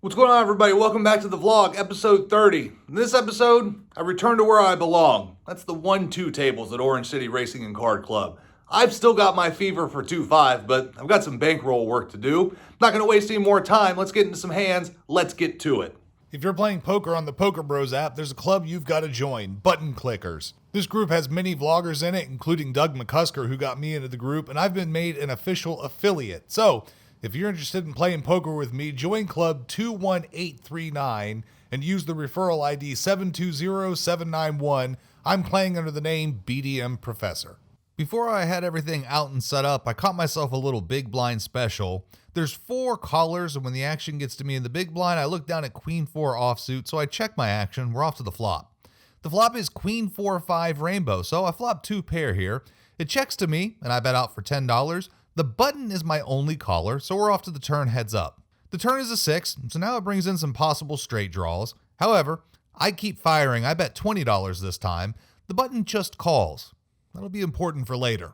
What's going on, everybody? Welcome back to the vlog, episode 30. In this episode, I return to where I belong. That's the 1-2 tables at Orange City Racing and Card Club. I've still got my fever for 2-5, but I've got some bankroll work to do. Not going to waste any more time. Let's get into some hands. Let's get to it. If you're playing poker on the Poker Bros app, there's a club you've got to join, Button Clickers. This group has many vloggers in it, including Doug McCusker, who got me into the group, and I've been made an official affiliate. So, if you're interested in playing poker with me, join Club 21839 and use the referral ID 720791. I'm playing under the name BDM Professor. Before I had everything out and set up, I caught myself a little big blind special. There's 4 callers, and when the action gets to me in the big blind, I look down at Queen 4 offsuit, so I check my action. We're off to the flop. The flop is Queen 4-5 rainbow, so I flop 2 pair here. It checks to me, and I bet out for $10. The button is my only caller, so we're off to the turn heads up. The turn is a 6, so now it brings in some possible straight draws. However, I keep firing. I bet $20 this time. The button just calls. That'll be important for later.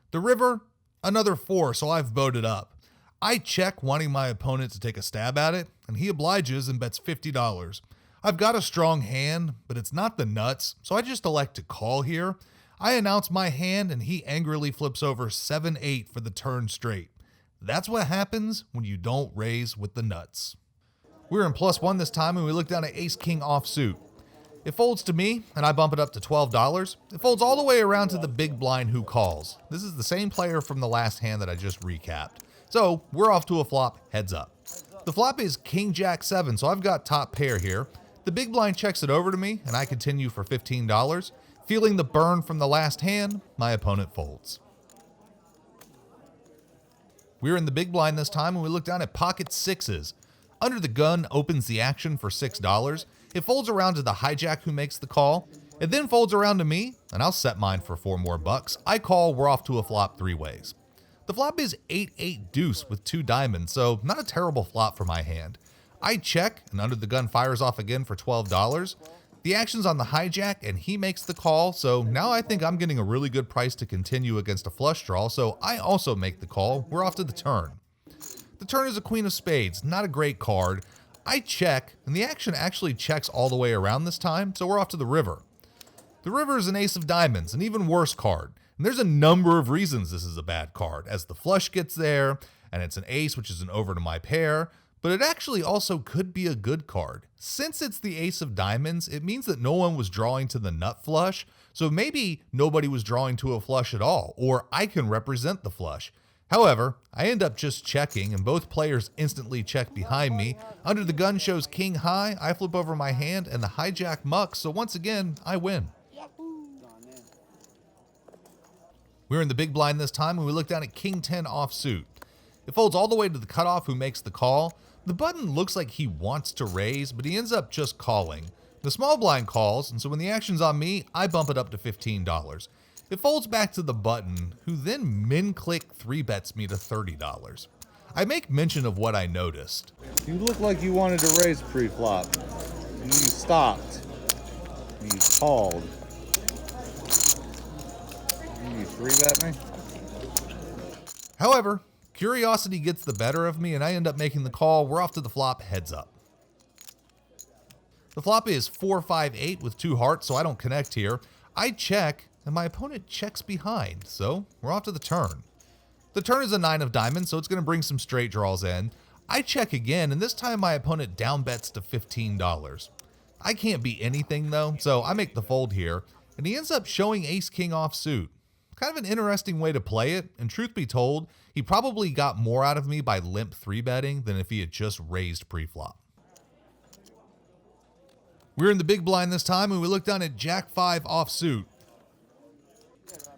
The river, another 4, so I've voted up. I check, wanting my opponent to take a stab at it, and he obliges and bets $50. I've got a strong hand, but it's not the nuts, so I just elect to call here. I announce my hand, and he angrily flips over 7-8 for the turn straight. That's what happens when you don't raise with the nuts. We're in +1 this time, and we look down at Ace-King offsuit. It folds to me, and I bump it up to $12. It folds all the way around to the big blind who calls. This is the same player from the last hand that I just recapped. So we're off to a flop, heads up. The flop is King-Jack-7, so I've got top pair here. The big blind checks it over to me, and I continue for $15. Feeling the burn from the last hand, my opponent folds. We're in the big blind this time, and we look down at pocket 6s. Under the gun opens the action for $6. It folds around to the hijack who makes the call. It then folds around to me, and I'll set mine for $4 more. I call, we're off to a flop 3 ways. The flop is 8-8 deuce with 2 diamonds, so not a terrible flop for my hand. I check, and under the gun fires off again for $12. The action's on the hijack, and he makes the call, so now I think I'm getting a really good price to continue against a flush draw, so I also make the call. We're off to the turn. The turn is a queen of spades, not a great card. I check, and the action actually checks all the way around this time, so we're off to the river. The river is an ace of diamonds, an even worse card. And there's a number of reasons this is a bad card, as the flush gets there, and it's an ace, which is an over to my pair, but it actually also could be a good card. Since it's the ace of diamonds, it means that no one was drawing to the nut flush, so maybe nobody was drawing to a flush at all, or I can represent the flush. However, I end up just checking, and both players instantly check behind me. Under the gun shows king high, I flip over my hand, and the hijack mucks, so once again, I win. We're in the big blind this time, and we look down at king 10 offsuit. It folds all the way to the cutoff who makes the call. The button looks like he wants to raise, but he ends up just calling. The small blind calls, and so when the action's on me, I bump it up to $15. It folds back to the button, who then min-click 3-bets me to $30. I make mention of what I noticed. You look like you wanted to raise pre-flop. And you stopped. And you called. And you 3-bet me? However, curiosity gets the better of me, and I end up making the call. We're off to the flop, heads up. The flop is 4-5-8 with 2 hearts, so I don't connect here. I check, and my opponent checks behind, so we're off to the turn. The turn is a 9 of diamonds, so it's going to bring some straight draws in. I check again, and this time my opponent down bets to $15. I can't beat anything, though, so I make the fold here, and he ends up showing ace-king offsuit. Kind of an interesting way to play it, and truth be told, he probably got more out of me by limp 3-betting than if he had just raised pre-flop. We're in the big blind this time, and we look down at Jack 5 offsuit.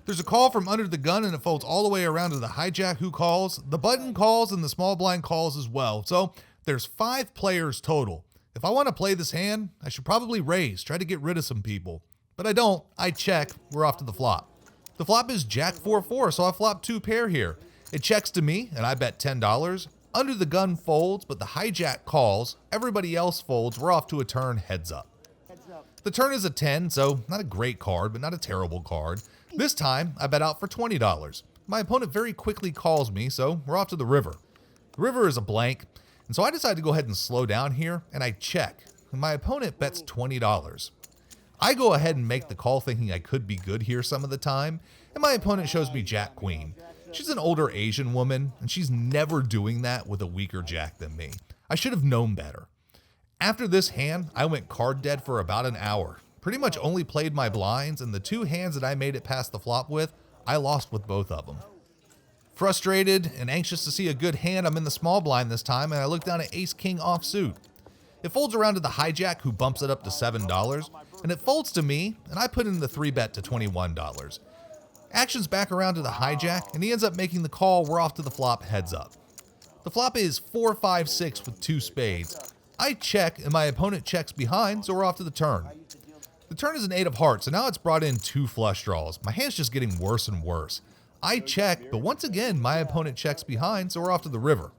There's a call from under the gun, and it folds all the way around to the hijack who calls. The button calls, and the small blind calls as well. So there's 5 players total. If I want to play this hand, I should probably raise, try to get rid of some people. But I don't. I check. We're off to the flop. The flop is Jack 4-4, so I flop 2 pair here. It checks to me, and I bet $10. Under the gun folds, but the hijack calls. Everybody else folds. We're off to a turn, heads up. The turn is a 10, so not a great card, but not a terrible card. This time, I bet out for $20. My opponent very quickly calls me, so we're off to the river. The river is a blank, And so I decided to go ahead and slow down here, and I check. And my opponent bets $20. I go ahead and make the call thinking I could be good here some of the time, and my opponent shows me Jack Queen. She's an older Asian woman, and she's never doing that with a weaker Jack than me. I should have known better. After this hand, I went card dead for about an hour. Pretty much only played my blinds, and the two hands that I made it past the flop with, I lost with both of them. Frustrated and anxious to see a good hand, I'm in the small blind this time, and I look down at ace-king offsuit. It folds around to the hijack, who bumps it up to $7, and it folds to me, and I put in the 3-bet to $21. Action's back around to the hijack, and he ends up making the call. We're off to the flop, heads up. The flop is 4-5-6 with 2 spades. I check, and my opponent checks behind, so we're off to the turn. The turn is an 8 of hearts, and now it's brought in 2 flush draws. My hand's just getting worse and worse. I check, but once again, my opponent checks behind, so we're off to the river.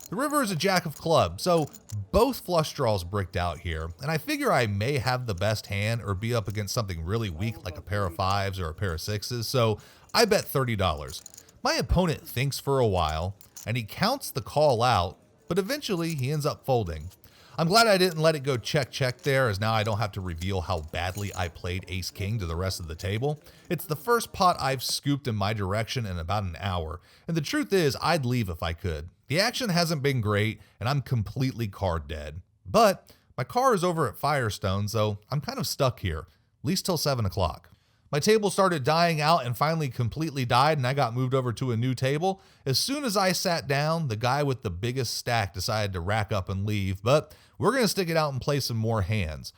The river is a jack of clubs, so both flush draws bricked out here, and I figure I may have the best hand or be up against something really weak like a pair of 5s or a pair of 6s, so I bet $30. My opponent thinks for a while, and he counts the call out, but eventually he ends up folding. I'm glad I didn't let it go check there, as now I don't have to reveal how badly I played ace-king to the rest of the table. It's the first pot I've scooped in my direction in about an hour, and the truth is I'd leave if I could. The action hasn't been great, and I'm completely card dead. But my car is over at Firestone, so I'm kind of stuck here, at least till 7 o'clock. My table started dying out and finally completely died, and I got moved over to a new table. As soon as I sat down, the guy with the biggest stack decided to rack up and leave, but we're going to stick it out and play some more hands.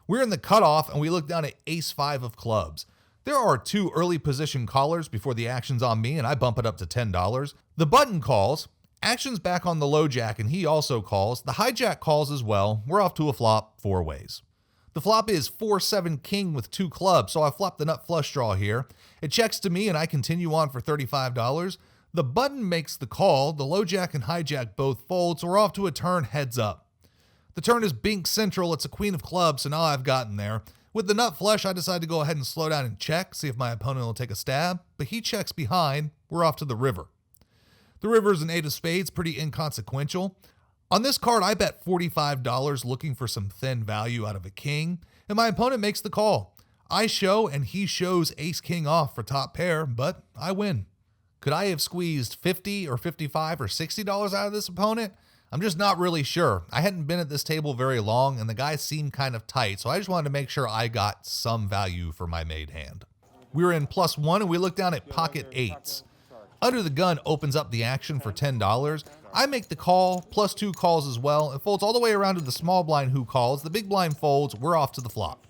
We're in the cutoff, and we look down at ace-5 of clubs. There are 2 early position callers before the action's on me, and I bump it up to $10. The button calls. Action's back on the low jack, and he also calls. The hijack calls as well. We're off to a flop 4 ways. The flop is 4-7 king with 2 clubs, so I flop the nut flush draw here. It checks to me, and I continue on for $35. The button makes the call. The low jack and hijack both fold, so we're off to a turn heads up. The turn is bink central. It's a queen of clubs, so now I've gotten there. With the nut flush, I decide to go ahead and slow down and check, see if my opponent will take a stab, but he checks behind. We're off to the river. The river is an 8 of spades, pretty inconsequential. On this card, I bet $45 looking for some thin value out of a king, and my opponent makes the call. I show, and he shows ace-king off for top pair, but I win. Could I have squeezed $50 or $55 or $60 out of this opponent? I'm just not really sure. I hadn't been at this table very long, and the guy seemed kind of tight, so I just wanted to make sure I got some value for my made hand. We were in +1, and we look down at pocket 8s. Under the gun opens up the action for $10. I make the call, +2 calls as well. It folds all the way around to the small blind, who calls. The big blind folds. We're off to the flop.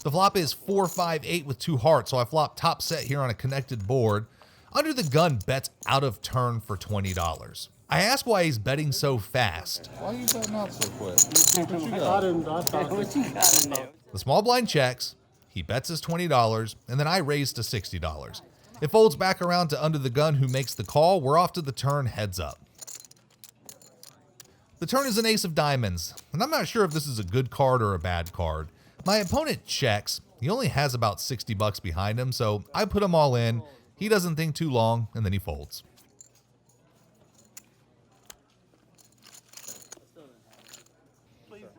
The flop is 4-5-8 with 2 hearts, so I flop top set here on a connected board. Under the gun bets out of turn for $20. I ask why he's betting so fast. Why you betting out so quick? What you got? The small blind checks. He bets his $20, and then I raise to $60. It folds back around to under the gun, who makes the call. We're off to the turn heads up. The turn is an ace of diamonds, and I'm not sure if this is a good card or a bad card. My opponent checks. He only has about $60 behind him, so I put him all in. He doesn't think too long, and then he folds.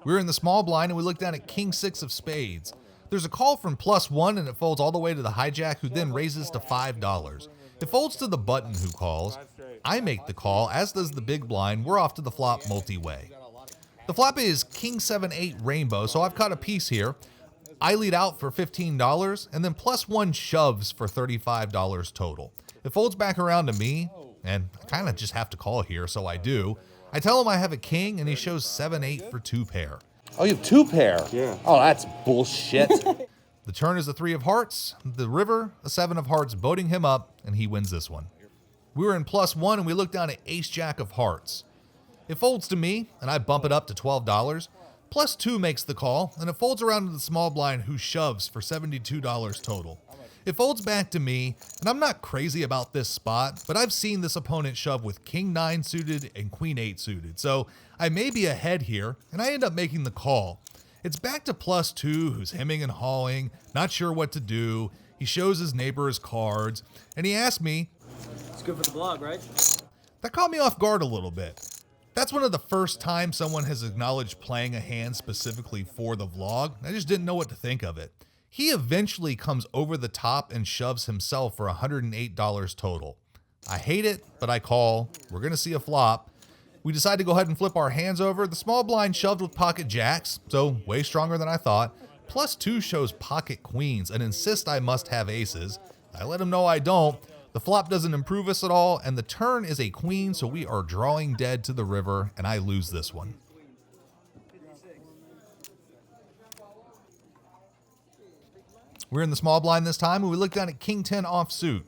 We're in the small blind, and we look down at king 6 of spades. There's a call from +1, and it folds all the way to the hijack, who then raises to $5. It folds to the button, who calls. I make the call, as does the big blind. We're off to the flop multi-way. The flop is king 7-8 rainbow, so I've caught a piece here. I lead out for $15, and then +1 shoves for $35 total. It folds back around to me, and I kind of just have to call here, so I do. I tell him I have a king, and he shows 7-8 for 2 pair. Oh, you have 2 pair? Yeah. Oh, that's bullshit. The turn is a 3 of hearts, the river, a 7 of hearts, boating him up, and he wins this one. We were in +1, and we look down at ace-jack of hearts. It folds to me, and I bump it up to $12. +2 makes the call, and it folds around to the small blind, who shoves for $72 total. It folds back to me, and I'm not crazy about this spot, but I've seen this opponent shove with king 9 suited and queen 8 suited, so I may be ahead here, and I end up making the call. It's back to +2, who's hemming and hawing, not sure what to do. He shows his neighbor his cards, and he asks me, It's good for the blog, right? that caught me off guard a little bit. That's one of the first times someone has acknowledged playing a hand specifically for the vlog. I just didn't know what to think of it. He eventually comes over the top and shoves himself for $108 total. I hate it, but I call. We're going to see a flop. We decide to go ahead and flip our hands over. The small blind shoved with pocket jacks, so way stronger than I thought. Plus 2 shows pocket queens and insists I must have aces. I let him know I don't. The flop doesn't improve us at all, and the turn is a queen, so we are drawing dead to the river, and I lose this one. We're in the small blind this time, and we look down at King 10 offsuit.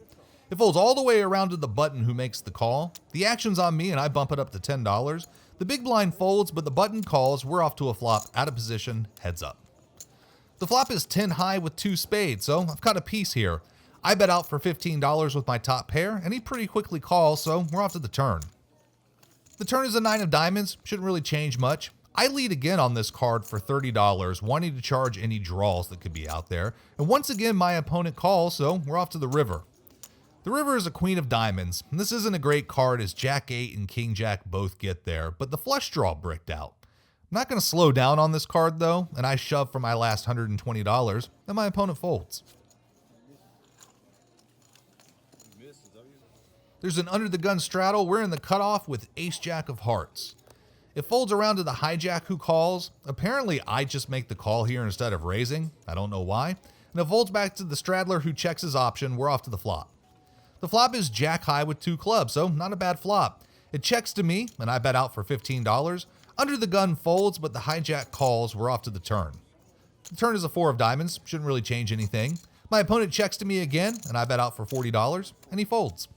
It folds all the way around to the button who makes the call. The action's on me, and I bump it up to $10. The big blind folds, but the button calls. We're off to a flop, out of position, heads up. The flop is 10 high with 2 spades, so I've got a piece here. I bet out for $15 with my top pair, and he pretty quickly calls, so we're off to the turn. The turn is a 9 of diamonds, shouldn't really change much. I lead again on this card for $30, wanting to charge any draws that could be out there. And once again, my opponent calls, so we're off to the river. The river is a queen of diamonds, and this isn't a great card as Jack 8 and King Jack both get there, but the flush draw bricked out. I'm not going to slow down on this card though, and I shove for my last $120, and my opponent folds. There's an under the gun straddle. We're in the cutoff with ace jack of hearts. It folds around to the hijack who calls. Apparently I just make the call here instead of raising. I don't know why. And it folds back to the straddler who checks his option. We're off to the flop. The flop is jack high with 2 clubs, so not a bad flop. It checks to me, and I bet out for $15. Under the gun folds, but the hijack calls. We're off to the turn. The turn is a 4 of diamonds. Shouldn't really change anything. My opponent checks to me again, and I bet out for $40, and he folds.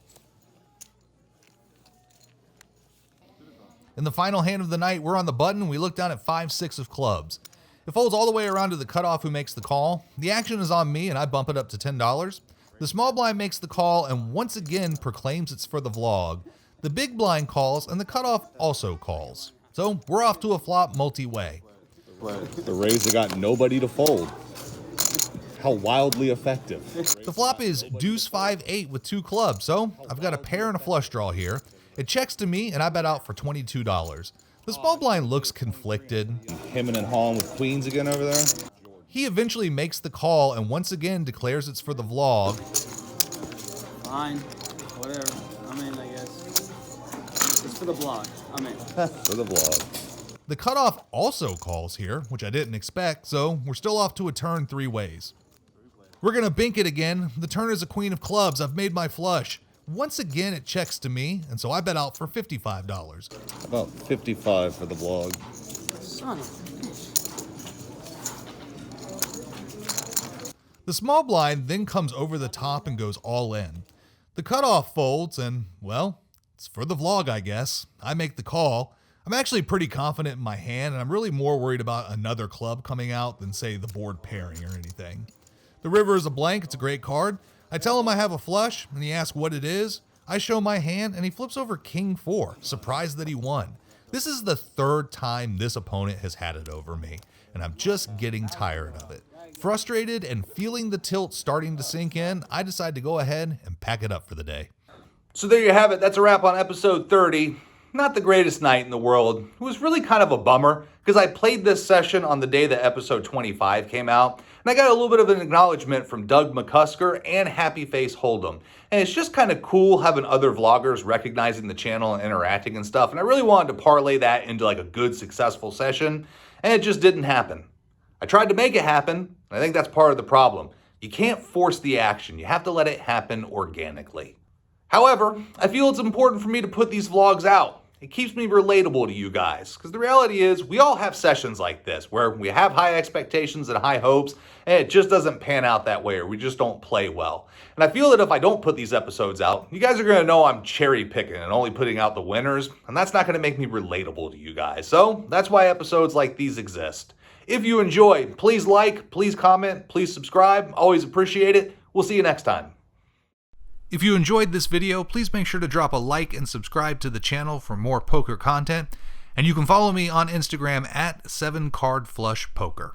In the final hand of the night, we're on the button. We look down at 5-6 of clubs. It folds all the way around to the cutoff who makes the call. The action is on me, and I bump it up to $10. The small blind makes the call and once again proclaims it's for the vlog. The big blind calls, and the cutoff also calls. So we're off to a flop multi-way. The Rays have got nobody to fold. How wildly effective. The flop is deuce 5-8 with 2 clubs, so I've got a pair and a flush draw here. It checks to me, and I bet out for $22. The small blind looks conflicted. Hemming and hawing with queens again over there. He eventually makes the call and once again declares it's for the vlog. Fine. Whatever. I guess. It's for the blog. For the vlog. The cutoff also calls here, which I didn't expect, so we're still off to a turn 3 ways. We're going to bink it again. The turn is a queen of clubs. I've made my flush. Once again, it checks to me, and so I bet out for $55. About 55 for the vlog. Son of a bitch. The small blind then comes over the top and goes all in. The cutoff folds, and, well, it's for the vlog, I guess. I make the call. I'm actually pretty confident in my hand, and I'm really more worried about another club coming out than, say, the board pairing or anything. The river is a blank. It's a great card. I tell him I have a flush, and he asks what it is. I show my hand, and he flips over King 4, surprised that he won. This is the 3rd time this opponent has had it over me, and I'm just getting tired of it. Frustrated and feeling the tilt starting to sink in, I decide to go ahead and pack it up for the day. So there you have it. That's a wrap on episode 30. Not the greatest night in the world. It was really kind of a bummer because I played this session on the day that episode 25 came out, and I got a little bit of an acknowledgement from Doug McCusker and Happy Face Hold'em. And it's just kind of cool having other vloggers recognizing the channel and interacting and stuff. And I really wanted to parlay that into like a good, successful session, and it just didn't happen. I tried to make it happen, and I think that's part of the problem. You can't force the action. You have to let it happen organically. However, I feel it's important for me to put these vlogs out. It keeps me relatable to you guys, because the reality is we all have sessions like this where we have high expectations and high hopes, and it just doesn't pan out that way, or we just don't play well. And I feel that if I don't put these episodes out, you guys are going to know I'm cherry picking and only putting out the winners, and that's not going to make me relatable to you guys. So that's why episodes like these exist. If you enjoy, please like, please comment, please subscribe. Always appreciate it. We'll see you next time. If you enjoyed this video, please make sure to drop a like and subscribe to the channel for more poker content. And you can follow me on Instagram at 7cardflushpoker.